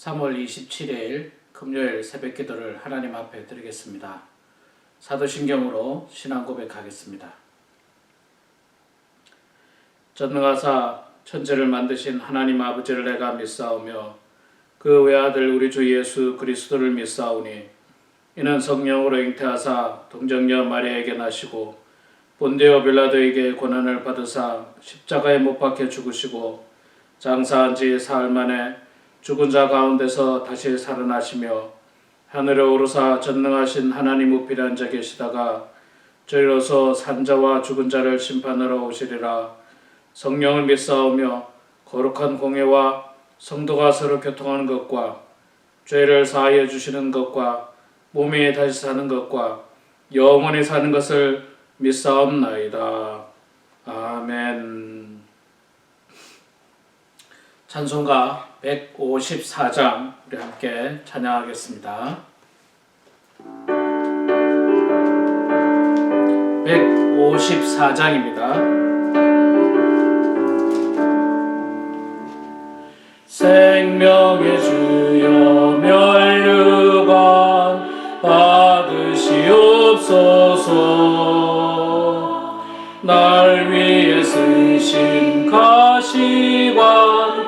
3월 27일 금요일 새벽 기도를 하나님 앞에 드리겠습니다. 사도신경으로 신앙 고백하겠습니다. 전능하사 천지를 만드신 하나님 아버지를 내가 믿사오며 그 외아들 우리 주 예수 그리스도를 믿사오니 이는 성령으로 잉태하사 동정녀 마리아에게 나시고 본디오 빌라도에게 고난을 받으사 십자가에 못 박혀 죽으시고 장사한 지 사흘 만에 죽은 자 가운데서 다시 살아나시며 하늘에 오르사 전능하신 하나님 우편에 앉아 계시다가 저희로서 산자와 죽은 자를 심판하러 오시리라. 성령을 믿사오며 거룩한 공예와 성도가 서로 교통하는 것과 죄를 사하여 주시는 것과 몸이 다시 사는 것과 영원히 사는 것을 믿사옵나이다. 아멘. 찬송가 154장 우리 함께 찬양하겠습니다. 154장입니다. 생명의 주여 면류관 받으시옵소서. 날 위해 쓰신 가시관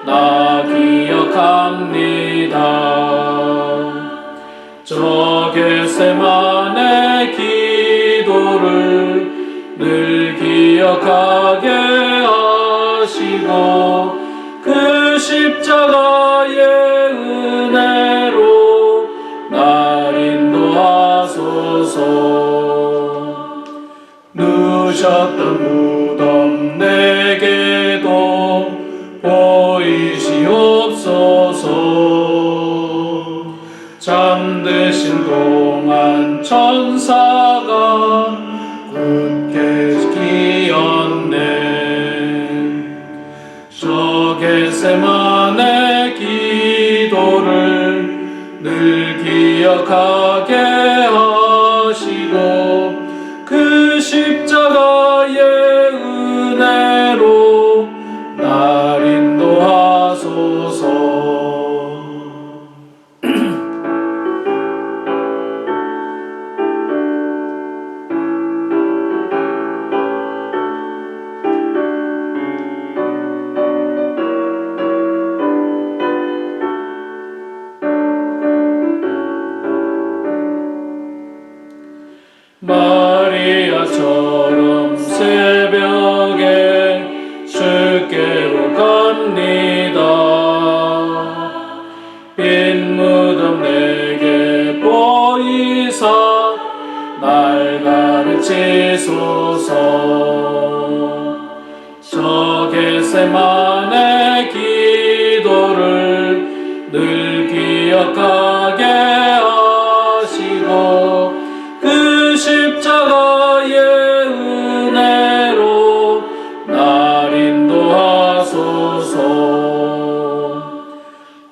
나 기억합니다. 저 겟세마네 기도를 늘 기억하게 하시고 그 십자가의 은혜로 날 인도하소서. 누셨던 무덤 내게도 보이시옵소서. 잠드신 동안 천사가 굳게 기었네. 저 겟세마네 기도를 늘 기억하게 하시고 그 십자가의 은혜로 날 인도하소서. 마리아처럼 새벽에 주께로 갑니다. 빈 무덤 내게 보이사 날 가르치소서. 저 겟세마네 기도를 늘 기억하게 하시고 그 십자가의 은혜로 날 인도하소서.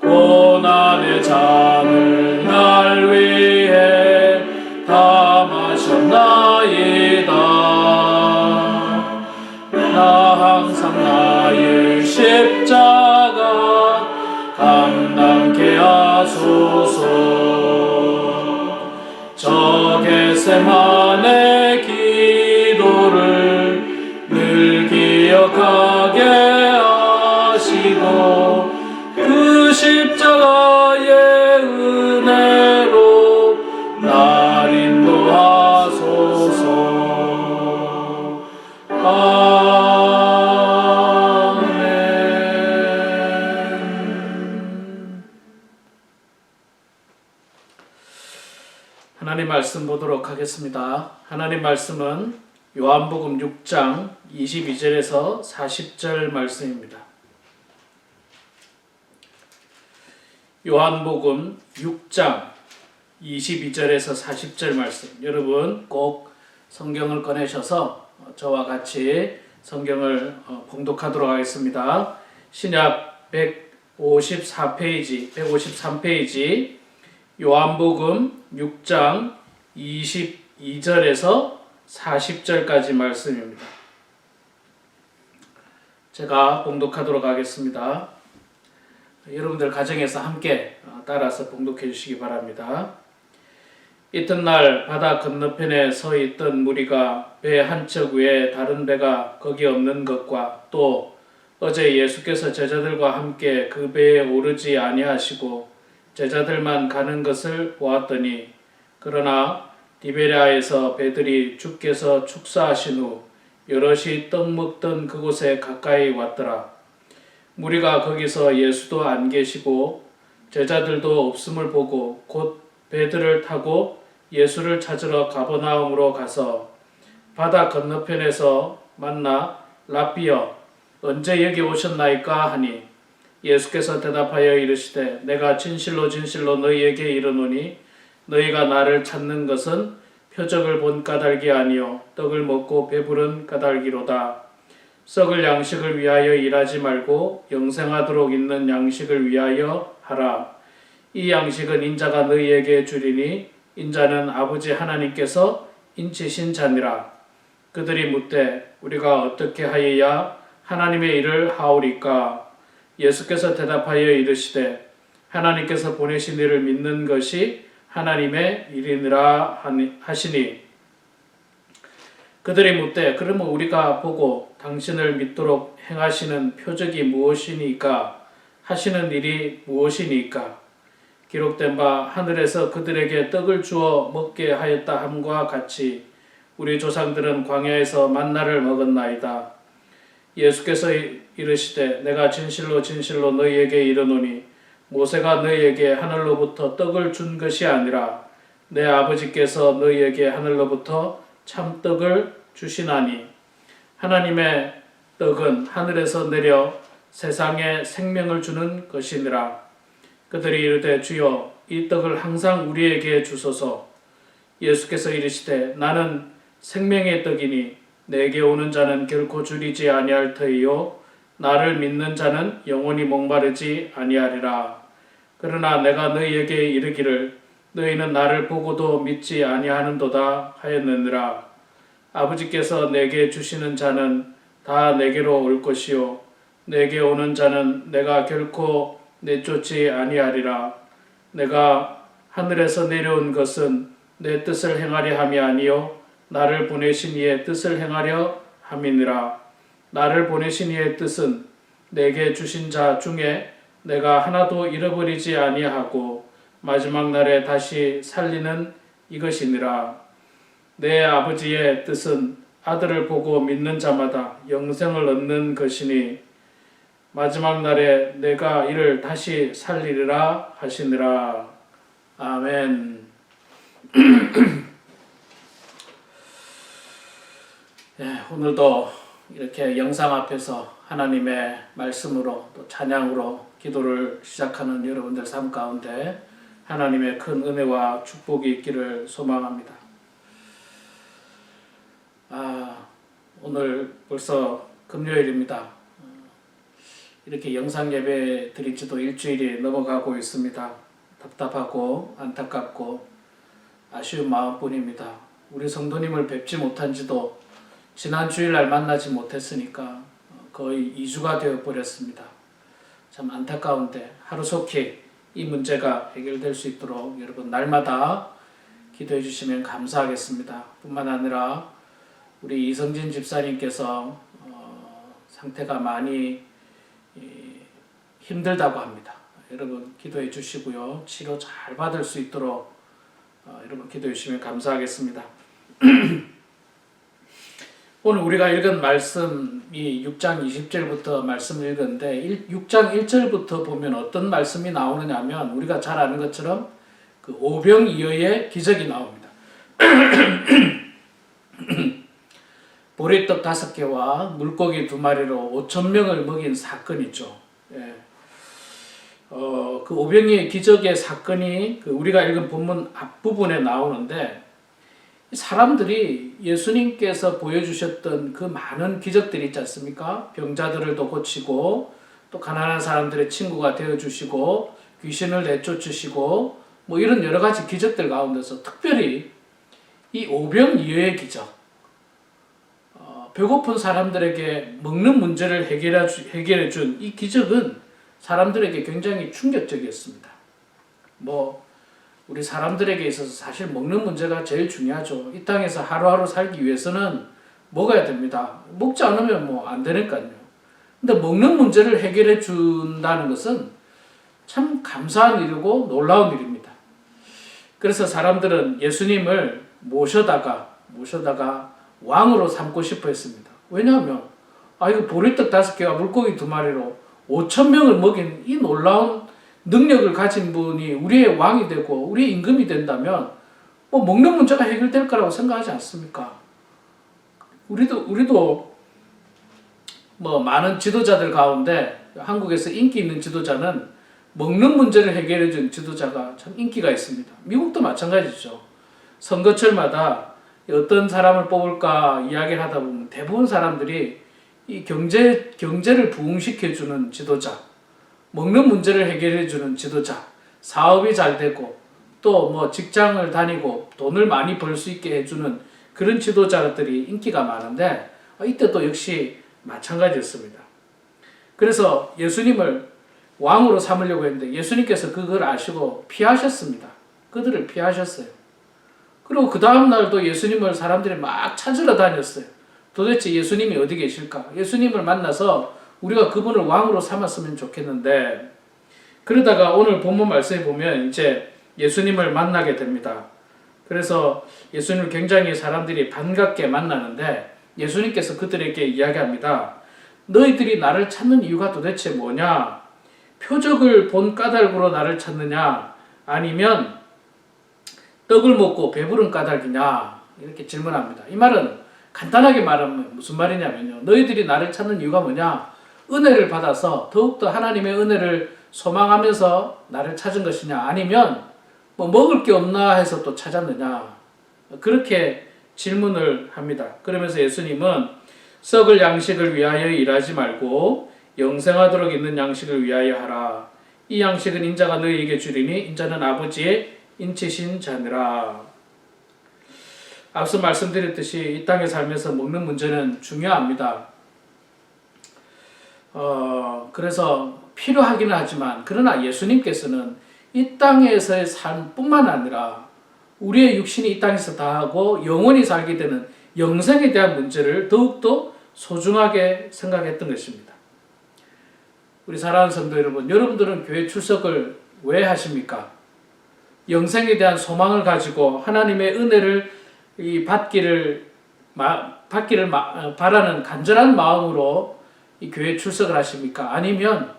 고난의 잔을 날 위해 다 마셨나이다. 나 항상 나의 십자가 감당케 하소서. 저 겟세마네 기도를 늘 기억하게 하시고 그 십자가의 은혜로 날 인도하소서. 아멘. 하나님 말씀 보도록 하겠습니다. 하나님 말씀은 요한복음 6장 22절에서 40절 말씀입니다. 요한복음 6장 22절에서 40절 말씀. 여러분 꼭 성경을 꺼내셔서 저와 같이 성경을 봉독하도록 하겠습니다. 신약 154페이지, 153페이지 요한복음 6장 22절에서 40절까지 말씀입니다. 제가 봉독하도록 하겠습니다. 여러분들 가정에서 함께 따라서 봉독해 주시기 바랍니다. 이튿날 바다 건너편에 서 있던 무리가 배 한 척 위에 다른 배가 거기 없는 것과 또 어제 예수께서 제자들과 함께 그 배에 오르지 아니하시고 제자들만 가는 것을 보았더니 그러나 디베랴에서 배들이 주께서 축사하신 후 여럿이 떡 먹던 그곳에 가까이 왔더라. 무리가 거기서 예수도 안 계시고 제자들도 없음을 보고 곧 배들을 타고 예수를 찾으러 가버나움으로 가서 바다 건너편에서 만나 랍비여 언제 여기 오셨나이까 하니 예수께서 대답하여 이르시되 내가 진실로 진실로 너희에게 이르노니 너희가 나를 찾는 것은 표적을 본 까닭이 아니요 떡을 먹고 배부른 까닭이로다. 썩을 양식을 위하여 일하지 말고 영생하도록 있는 양식을 위하여 하라. 이 양식은 인자가 너희에게 주리니 인자는 아버지 하나님께서 인치신 자니라. 그들이 묻되 우리가 어떻게 하여야 하나님의 일을 하오리까? 예수께서 대답하여 이르시되 하나님께서 보내신 이를 믿는 것이 하나님의 일이니라 하시니 그들이 묻되 그러면 우리가 보고 당신을 믿도록 행하시는 표적이 무엇이니까 하시는 일이 무엇이니까 기록된 바 하늘에서 그들에게 떡을 주어 먹게 하였다 함과 같이 우리 조상들은 광야에서 만나를 먹었나이다. 예수께서 이르시되 내가 진실로 진실로 너희에게 이르노니 모세가 너희에게 하늘로부터 떡을 준 것이 아니라 내 아버지께서 너희에게 하늘로부터 참떡을 주시나니 하나님의 떡은 하늘에서 내려 세상에 생명을 주는 것이니라. 그들이 이르되 주여 이 떡을 항상 우리에게 주소서. 예수께서 이르시되 나는 생명의 떡이니 내게 오는 자는 결코 줄이지 아니할 터이요 나를 믿는 자는 영원히 목마르지 아니하리라. 그러나 내가 너희에게 이르기를 너희는 나를 보고도 믿지 아니하는도다 하였느니라. 아버지께서 내게 주시는 자는 다 내게로 올 것이요 내게 오는 자는 내가 결코 내쫓지 아니하리라. 내가 하늘에서 내려온 것은 내 뜻을 행하려 함이 아니요 나를 보내신 이의 뜻을 행하려 함이니라. 나를 보내신 이의 뜻은 내게 주신 자 중에 내가 하나도 잃어버리지 아니하고 마지막 날에 다시 살리는 이것이니라. 내 아버지의 뜻은 아들을 보고 믿는 자마다 영생을 얻는 것이니 마지막 날에 내가 이를 다시 살리리라 하시니라. 아멘. 네, 오늘도 이렇게 영상 앞에서 하나님의 말씀으로 또 찬양으로 기도를 시작하는 여러분들 삶 가운데 하나님의 큰 은혜와 축복이 있기를 소망합니다. 오늘 벌써 금요일입니다. 이렇게 영상 예배 드린 지도 일주일이 넘어가고 있습니다. 답답하고 안타깝고 아쉬운 마음뿐입니다. 우리 성도님을 뵙지 못한 지도 지난 주일날 만나지 못했으니까 거의 2주가 되어버렸습니다. 참 안타까운데 하루속히 이 문제가 해결될 수 있도록 여러분 날마다 기도해 주시면 감사하겠습니다. 뿐만 아니라 우리 이성진 집사님께서 상태가 많이 힘들다고 합니다. 여러분 기도해 주시고요. 치료 잘 받을 수 있도록 여러분 기도해 주시면 감사하겠습니다. 오늘 우리가 읽은 말씀이 6장 20절부터 말씀을 읽었는데 6장 1절부터 보면 어떤 말씀이 나오느냐 하면 우리가 잘 아는 것처럼 그 오병이어의 기적이 나옵니다. 보리떡 5개와 물고기 2마리로 5,000명을 먹인 사건이죠. 예. 그 오병이의 기적의 사건이 우리가 읽은 본문 앞부분에 나오는데 사람들이 예수님께서 보여주셨던 그 많은 기적들이 있지 않습니까? 병자들을 또 고치고 또 가난한 사람들의 친구가 되어주시고 귀신을 내쫓으시고 뭐 이런 여러 가지 기적들 가운데서 특별히 이 오병이어의 기적, 배고픈 사람들에게 먹는 문제를 해결해 준 이 기적은 사람들에게 굉장히 충격적이었습니다. 우리 사람들에게 있어서 사실 먹는 문제가 제일 중요하죠. 이 땅에서 하루하루 살기 위해서는 먹어야 됩니다. 먹지 않으면 안 되니까요. 근데 먹는 문제를 해결해 준다는 것은 참 감사한 일이고 놀라운 일입니다. 그래서 사람들은 예수님을 모셔다가 왕으로 삼고 싶어 했습니다. 왜냐하면 이거 보리떡 5개와 물고기 2마리로 5,000명을 먹인 이 놀라운 능력을 가진 분이 우리의 왕이 되고 우리의 임금이 된다면 먹는 문제가 해결될 거라고 생각하지 않습니까? 우리도 많은 지도자들 가운데 한국에서 인기 있는 지도자는 먹는 문제를 해결해 준 지도자가 참 인기가 있습니다. 미국도 마찬가지죠. 선거철마다 어떤 사람을 뽑을까 이야기를 하다 보면 대부분 사람들이 이 경제를 부흥시켜주는 지도자, 먹는 문제를 해결해주는 지도자, 사업이 잘 되고 또 직장을 다니고 돈을 많이 벌 수 있게 해주는 그런 지도자들이 인기가 많은데 이때도 역시 마찬가지였습니다. 그래서 예수님을 왕으로 삼으려고 했는데 예수님께서 그걸 아시고 피하셨습니다. 그들을 피하셨어요. 그리고 그 다음 날도 예수님을 사람들이 막 찾으러 다녔어요. 도대체 예수님이 어디 계실까? 예수님을 만나서 우리가 그분을 왕으로 삼았으면 좋겠는데, 그러다가 오늘 본문 말씀에 보면 이제 예수님을 만나게 됩니다. 그래서 예수님을 굉장히 사람들이 반갑게 만나는데 예수님께서 그들에게 이야기합니다. 너희들이 나를 찾는 이유가 도대체 뭐냐? 표적을 본 까닭으로 나를 찾느냐? 아니면 떡을 먹고 배부른 까닭이냐? 이렇게 질문합니다. 이 말은 간단하게 말하면 무슨 말이냐면요. 너희들이 나를 찾는 이유가 뭐냐? 은혜를 받아서 더욱더 하나님의 은혜를 소망하면서 나를 찾은 것이냐? 아니면 먹을 게 없나 해서 또 찾았느냐? 그렇게 질문을 합니다. 그러면서 예수님은 썩을 양식을 위하여 일하지 말고 영생하도록 있는 양식을 위하여 하라. 이 양식은 인자가 너희에게 주리니 인자는 아버지의 인치신 자니라. 앞서 말씀드렸듯이 이 땅에 살면서 먹는 문제는 중요합니다. 그래서 필요하기는 하지만 그러나 예수님께서는 이 땅에서의 삶뿐만 아니라 우리의 육신이 이 땅에서 다하고 영원히 살게 되는 영생에 대한 문제를 더욱더 소중하게 생각했던 것입니다. 우리 사랑하는 성도 여러분, 여러분들은 교회 출석을 왜 하십니까? 영생에 대한 소망을 가지고 하나님의 은혜를 받기를 바라는 간절한 마음으로 이 교회 출석을 하십니까? 아니면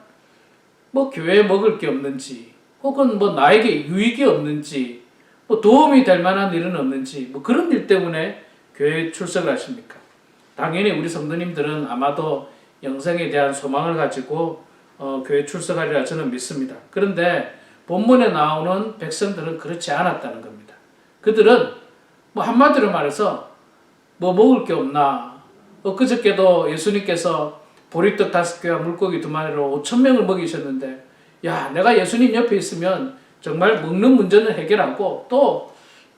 교회에 먹을 게 없는지, 혹은 나에게 유익이 없는지, 도움이 될 만한 일은 없는지, 그런 일 때문에 교회에 출석을 하십니까? 당연히 우리 성도님들은 아마도 영생에 대한 소망을 가지고 교회 출석하리라 저는 믿습니다. 그런데 본문에 나오는 백성들은 그렇지 않았다는 겁니다. 그들은 한마디로 말해서 먹을 게 없나? 엊그저께도 예수님께서 보리떡 5개와 물고기 2마리로 5,000명을 먹이셨는데, 야, 내가 예수님 옆에 있으면 정말 먹는 문제는 해결하고 또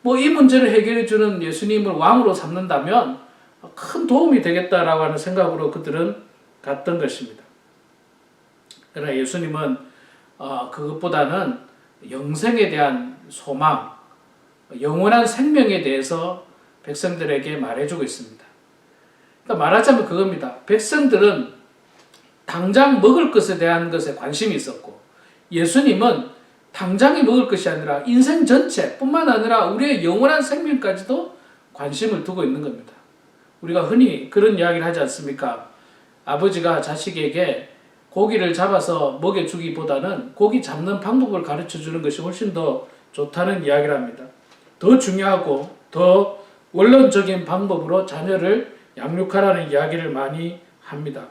이 문제를 해결해주는 예수님을 왕으로 삼는다면 큰 도움이 되겠다라고 하는 생각으로 그들은 갔던 것입니다. 그러나 예수님은 그것보다는 영생에 대한 소망, 영원한 생명에 대해서 백성들에게 말해주고 있습니다. 그러니까 말하자면 그겁니다. 백성들은 당장 먹을 것에 대한 것에 관심이 있었고, 예수님은 당장에 먹을 것이 아니라 인생 전체 뿐만 아니라 우리의 영원한 생명까지도 관심을 두고 있는 겁니다. 우리가 흔히 그런 이야기를 하지 않습니까? 아버지가 자식에게 고기를 잡아서 먹여주기보다는 고기 잡는 방법을 가르쳐 주는 것이 훨씬 더 좋다는 이야기를 합니다. 더 중요하고 더 원론적인 방법으로 자녀를 양육하라는 이야기를 많이 합니다.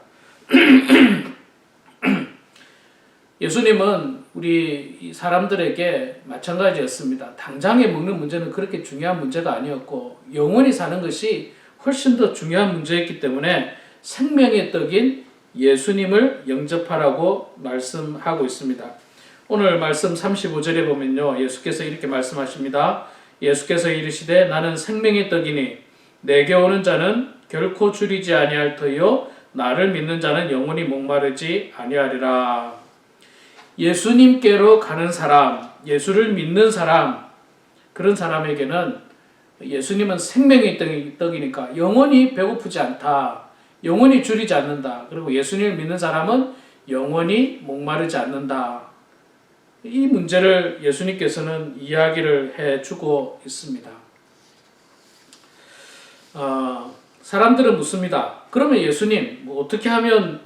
예수님은 우리 사람들에게 마찬가지였습니다. 당장에 먹는 문제는 그렇게 중요한 문제가 아니었고 영원히 사는 것이 훨씬 더 중요한 문제였기 때문에 생명의 떡인 예수님을 영접하라고 말씀하고 있습니다. 오늘 말씀 35절에 보면요, 예수께서 이렇게 말씀하십니다. 예수께서 이르시되 나는 생명의 떡이니 내게 오는 자는 결코 줄이지 아니할 터이요 나를 믿는 자는 영원히 목마르지 아니하리라. 예수님께로 가는 사람, 예수를 믿는 사람, 그런 사람에게는 예수님은 생명의 떡이니까 영원히 배고프지 않다. 영원히 줄이지 않는다. 그리고 예수님을 믿는 사람은 영원히 목마르지 않는다. 이 문제를 예수님께서는 이야기를 해주고 있습니다. 사람들은 묻습니다. 그러면 예수님, 뭐 어떻게 하면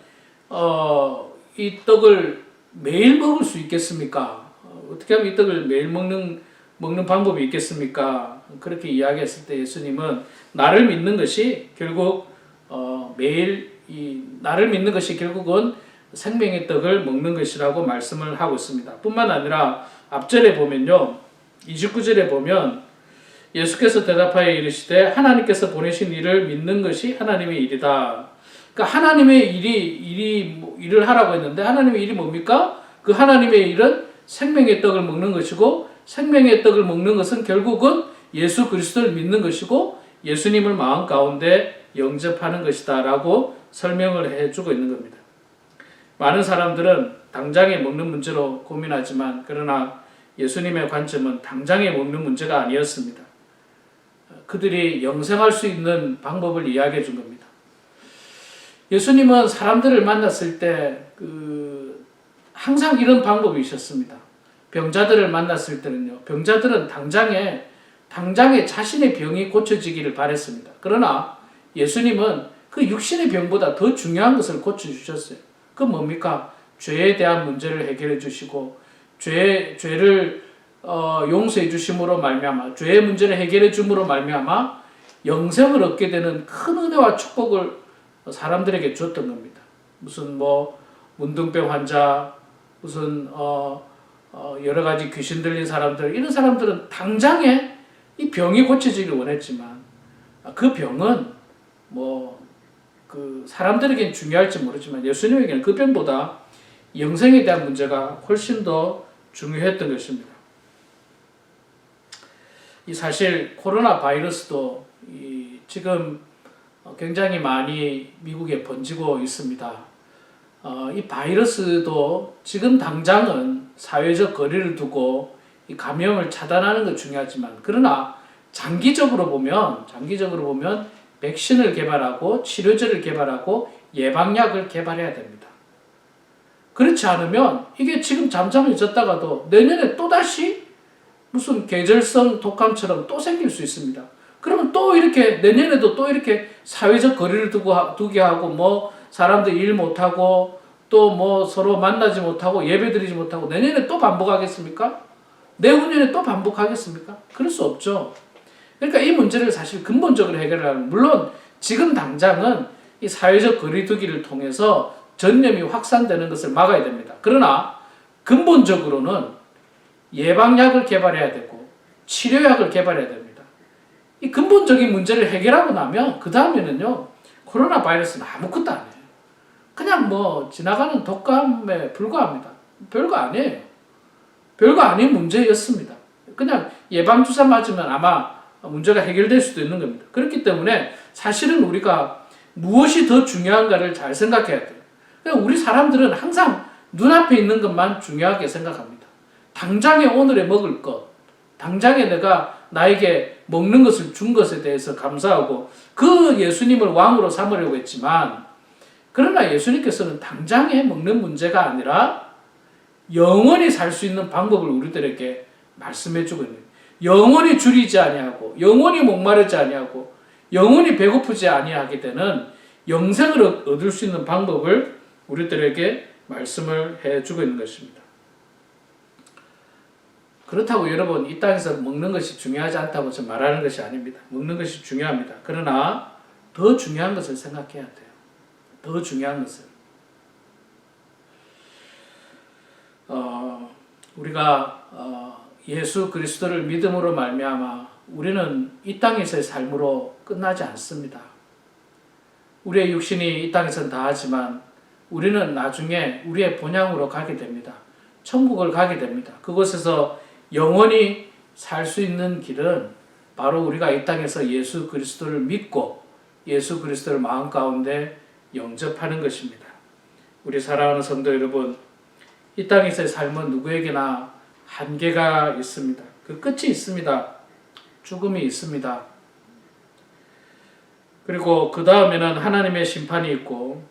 이 떡을 매일 먹을 수 있겠습니까? 어떻게 하면 이 떡을 매일 먹는 방법이 있겠습니까? 그렇게 이야기했을 때 예수님은 나를 믿는 것이 결국 매일 나를 믿는 것이 결국은 생명의 떡을 먹는 것이라고 말씀을 하고 있습니다. 뿐만 아니라 앞절에 보면요, 29절에 보면 예수께서 대답하여 이르시되 하나님께서 보내신 일을 믿는 것이 하나님의 일이다. 그러니까 하나님의 일을 하라고 했는데 하나님의 일이 뭡니까? 그 하나님의 일은 생명의 떡을 먹는 것이고, 생명의 떡을 먹는 것은 결국은 예수 그리스도를 믿는 것이고 예수님을 마음 가운데 영접하는 것이다 라고 설명을 해주고 있는 겁니다. 많은 사람들은 당장에 먹는 문제로 고민하지만 그러나 예수님의 관점은 당장에 먹는 문제가 아니었습니다. 그들이 영생할 수 있는 방법을 이야기해 준 겁니다. 예수님은 사람들을 만났을 때 항상 이런 방법이 있었습니다. 병자들을 만났을 때는요, 병자들은 당장에 자신의 병이 고쳐지기를 바랬습니다. 그러나 예수님은 그 육신의 병보다 더 중요한 것을 고쳐주셨어요. 그 뭡니까? 죄에 대한 문제를 해결해 주시고 죄를 용서해 주심으로 말미암아 죄의 문제를 해결해 줌으로 말미암아 영생을 얻게 되는 큰 은혜와 축복을 사람들에게 줬던 겁니다. 무슨 문둥병 환자, 무슨 여러 가지 귀신 들린 사람들, 이런 사람들은 당장에 이 병이 고쳐지길 원했지만 그 병은 사람들에게는 중요할지 모르지만 예수님에게는 그 병보다 영생에 대한 문제가 훨씬 더 중요했던 것입니다. 사실 코로나 바이러스도 지금 굉장히 많이 미국에 번지고 있습니다. 이 바이러스도 지금 당장은 사회적 거리를 두고 이 감염을 차단하는 건 중요하지만, 그러나 장기적으로 보면 백신을 개발하고 치료제를 개발하고 예방약을 개발해야 됩니다. 그렇지 않으면 이게 지금 잠잠해졌다가도 내년에 또다시 무슨 계절성 독감처럼 또 생길 수 있습니다. 그러면 또 이렇게 내년에도 또 이렇게 사회적 거리를 두게 하고 사람들 일 못하고 또 서로 만나지 못하고 예배드리지 못하고 내년에 또 반복하겠습니까? 내후년에 또 반복하겠습니까? 그럴 수 없죠. 그러니까 이 문제를 사실 근본적으로 해결하려면, 물론 지금 당장은 이 사회적 거리두기를 통해서 전염이 확산되는 것을 막아야 됩니다. 그러나 근본적으로는 예방약을 개발해야 되고 치료약을 개발해야 됩니다. 이 근본적인 문제를 해결하고 나면 그 다음에는요, 코로나 바이러스는 아무것도 아니에요. 그냥 지나가는 독감에 불과합니다. 별거 아니에요. 별거 아닌 문제였습니다. 그냥 예방주사 맞으면 아마 문제가 해결될 수도 있는 겁니다. 그렇기 때문에 사실은 우리가 무엇이 더 중요한가를 잘 생각해야 돼요. 그러니까 우리 사람들은 항상 눈앞에 있는 것만 중요하게 생각합니다. 당장에 오늘에 먹을 것, 당장에 내가 나에게 먹는 것을 준 것에 대해서 감사하고 그 예수님을 왕으로 삼으려고 했지만, 그러나 예수님께서는 당장에 먹는 문제가 아니라 영원히 살 수 있는 방법을 우리들에게 말씀해 주고 있는 거예요. 영원히 줄이지 아니하고 영원히 목마르지 아니하고 영원히 배고프지 아니하게 되는 영생을 얻을 수 있는 방법을 우리들에게 말씀을 해주고 있는 것입니다. 그렇다고 여러분, 이 땅에서 먹는 것이 중요하지 않다고 저 말하는 것이 아닙니다. 먹는 것이 중요합니다. 그러나 더 중요한 것을 생각해야 돼요. 더 중요한 것을. 우리가 예수 그리스도를 믿음으로 말미암아 우리는 이 땅에서의 삶으로 끝나지 않습니다. 우리의 육신이 이 땅에서는 다하지만 우리는 나중에 우리의 본향으로 가게 됩니다. 천국을 가게 됩니다. 그곳에서 영원히 살 수 있는 길은 바로 우리가 이 땅에서 예수 그리스도를 믿고 예수 그리스도를 마음 가운데 영접하는 것입니다. 우리 사랑하는 성도 여러분, 이 땅에서의 삶은 누구에게나 한계가 있습니다. 그 끝이 있습니다. 죽음이 있습니다. 그리고 그 다음에는 하나님의 심판이 있고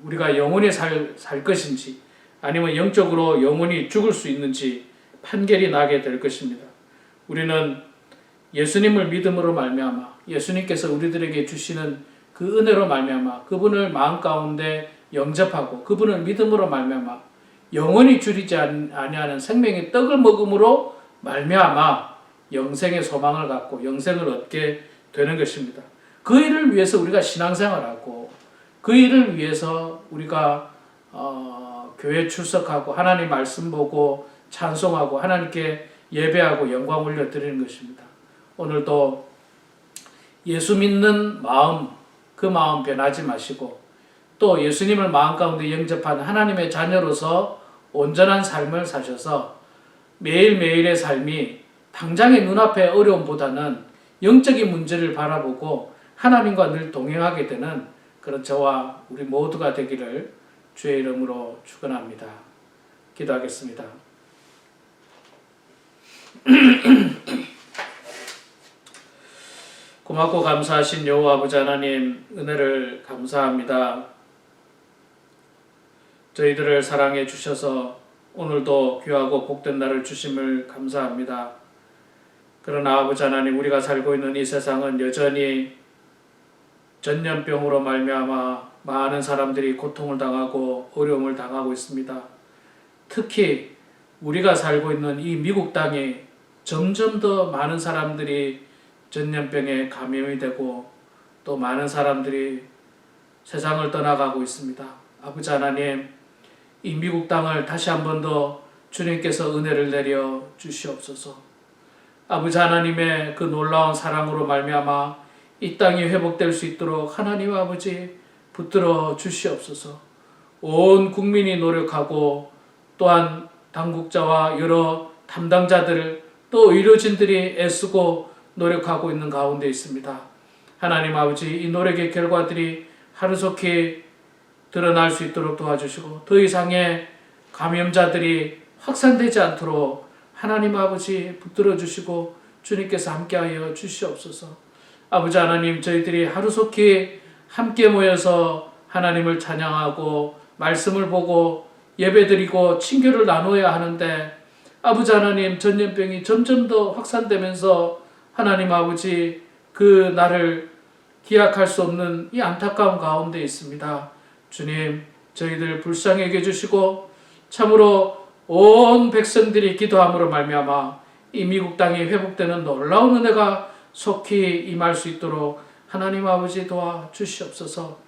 우리가 영원히 살 것인지 아니면 영적으로 영원히 죽을 수 있는지 판결이 나게 될 것입니다. 우리는 예수님을 믿음으로 말미암아 예수님께서 우리들에게 주시는 그 은혜로 말미암아 그분을 마음 가운데 영접하고 그분을 믿음으로 말미암아 영원히 줄이지 아니하는 생명의 떡을 먹음으로 말미암아 영생의 소망을 갖고 영생을 얻게 되는 것입니다. 그 일을 위해서 우리가 신앙생활하고 그 일을 위해서 우리가 교회 출석하고 하나님 말씀 보고 찬송하고 하나님께 예배하고 영광 올려드리는 것입니다. 오늘도 예수 믿는 마음, 그 마음 변하지 마시고 또 예수님을 마음 가운데 영접한 하나님의 자녀로서 온전한 삶을 사셔서 매일매일의 삶이 당장의 눈앞의 어려움보다는 영적인 문제를 바라보고 하나님과 늘 동행하게 되는 그런 저와 우리 모두가 되기를 주의 이름으로 축원합니다. 기도하겠습니다. 고맙고 감사하신 여호와 아버지 하나님 은혜를 감사합니다. 저희들을 사랑해 주셔서 오늘도 귀하고 복된 날을 주심을 감사합니다. 그러나 아버지 하나님 우리가 살고 있는 이 세상은 여전히 전염병으로 말미암아 많은 사람들이 고통을 당하고 어려움을 당하고 있습니다. 특히 우리가 살고 있는 이 미국 땅에 점점 더 많은 사람들이 전염병에 감염이 되고 또 많은 사람들이 세상을 떠나가고 있습니다. 아버지 하나님 이 미국 땅을 다시 한 번 더 주님께서 은혜를 내려 주시옵소서. 아버지 하나님의 그 놀라운 사랑으로 말미암아 이 땅이 회복될 수 있도록 하나님 아버지 붙들어 주시옵소서. 온 국민이 노력하고 또한 당국자와 여러 담당자들 또 의료진들이 애쓰고 노력하고 있는 가운데 있습니다. 하나님 아버지 이 노력의 결과들이 하루속히 드러날 수 있도록 도와주시고 더 이상의 감염자들이 확산되지 않도록 하나님 아버지 붙들어 주시고 주님께서 함께하여 주시옵소서. 아버지 하나님 저희들이 하루속히 함께 모여서 하나님을 찬양하고 말씀을 보고 예배드리고 친교를 나누어야 하는데 아버지 하나님 전염병이 점점 더 확산되면서 하나님 아버지 그 날을 기약할 수 없는 이 안타까운 가운데 있습니다. 주님 저희들 불쌍히 여겨주시고 참으로 온 백성들이 기도함으로 말미암아 이 미국 땅이 회복되는 놀라운 은혜가 속히 임할 수 있도록 하나님 아버지 도와주시옵소서.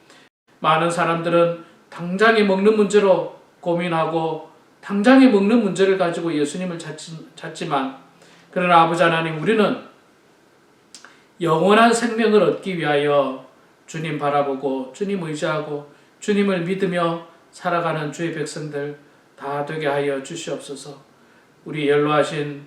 많은 사람들은 당장에 먹는 문제로 고민하고 당장에 먹는 문제를 가지고 예수님을 찾지만 그러나 아버지 하나님 우리는 영원한 생명을 얻기 위하여 주님 바라보고 주님 의지하고 주님을 믿으며 살아가는 주의 백성들 다 되게 하여 주시옵소서. 우리 연로하신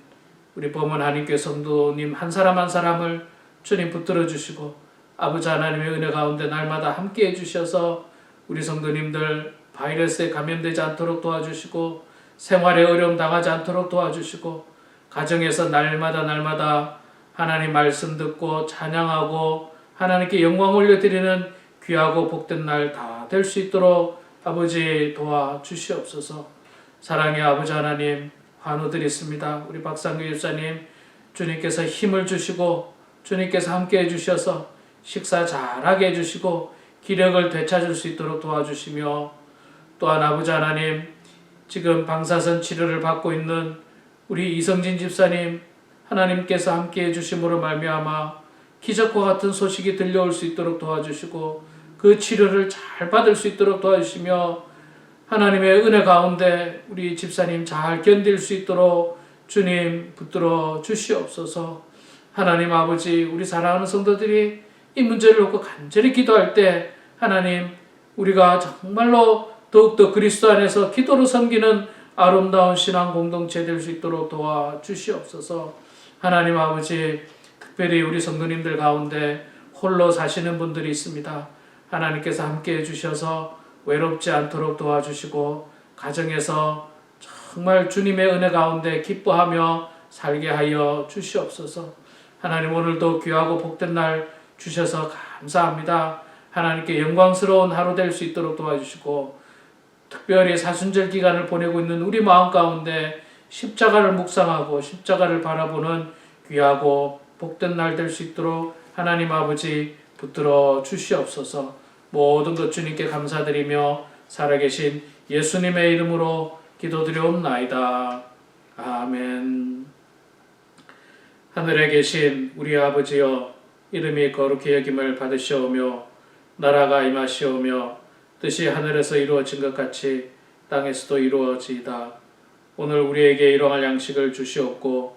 우리 범원 한인교회 성도님 한 사람 한 사람을 주님 붙들어 주시고 아버지 하나님의 은혜 가운데 날마다 함께 해주셔서 우리 성도님들 바이러스에 감염되지 않도록 도와주시고 생활에 어려움 당하지 않도록 도와주시고 가정에서 날마다 하나님 말씀 듣고 찬양하고 하나님께 영광 올려드리는 귀하고 복된 날 다 될 수 있도록 아버지 도와주시옵소서. 사랑의 아버지 하나님 환우드렸습니다. 우리 박상규 집사님 주님께서 힘을 주시고 주님께서 함께 해주셔서 식사 잘하게 해주시고 기력을 되찾을 수 있도록 도와주시며 또한 아버지 하나님 지금 방사선 치료를 받고 있는 우리 이성진 집사님 하나님께서 함께 해주심으로 말미암아 기적과 같은 소식이 들려올 수 있도록 도와주시고 그 치료를 잘 받을 수 있도록 도와주시며 하나님의 은혜 가운데 우리 집사님 잘 견딜 수 있도록 주님 붙들어 주시옵소서. 하나님 아버지 우리 사랑하는 성도들이 이 문제를 놓고 간절히 기도할 때 하나님 우리가 정말로 더욱더 그리스도 안에서 기도로 섬기는 아름다운 신앙 공동체 될 수 있도록 도와주시옵소서. 하나님 아버지 특별히 우리 성도님들 가운데 홀로 사시는 분들이 있습니다. 하나님께서 함께 해주셔서 외롭지 않도록 도와주시고 가정에서 정말 주님의 은혜 가운데 기뻐하며 살게 하여 주시옵소서. 하나님, 오늘도 귀하고 복된 날 주셔서 감사합니다. 하나님께 영광스러운 하루 될 수 있도록 도와주시고, 특별히 사순절 기간을 보내고 있는 우리 마음 가운데 십자가를 묵상하고 십자가를 바라보는 귀하고 복된 날 될 수 있도록 하나님 아버지 붙들어 주시옵소서. 모든 것 주님께 감사드리며 살아계신 예수님의 이름으로 기도드려옵나이다. 아멘. 하늘에 계신 우리 아버지여, 이름이 거룩히 여김을 받으시오며 나라가 임하시오며 뜻이 하늘에서 이루어진 것 같이 땅에서도 이루어지이다. 오늘 우리에게 일용할 양식을 주시옵고,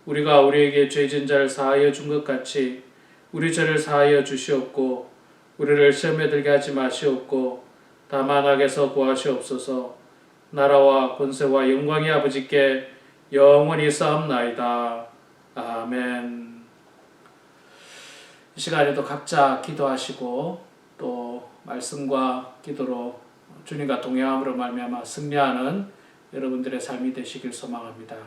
우리가 우리에게 죄진 자를 사하여 준 것 같이 우리 죄를 사하여 주시옵고, 우리를 시험에 들게 하지 마시옵고 다만 악에서 구하시옵소서. 나라와 권세와 영광이 아버지께 영원히 쌓옵나이다. 아멘. 이 시간에도 각자 기도하시고 또 말씀과 기도로 주님과 동행함으로 말미암아 승리하는 여러분들의 삶이 되시길 소망합니다.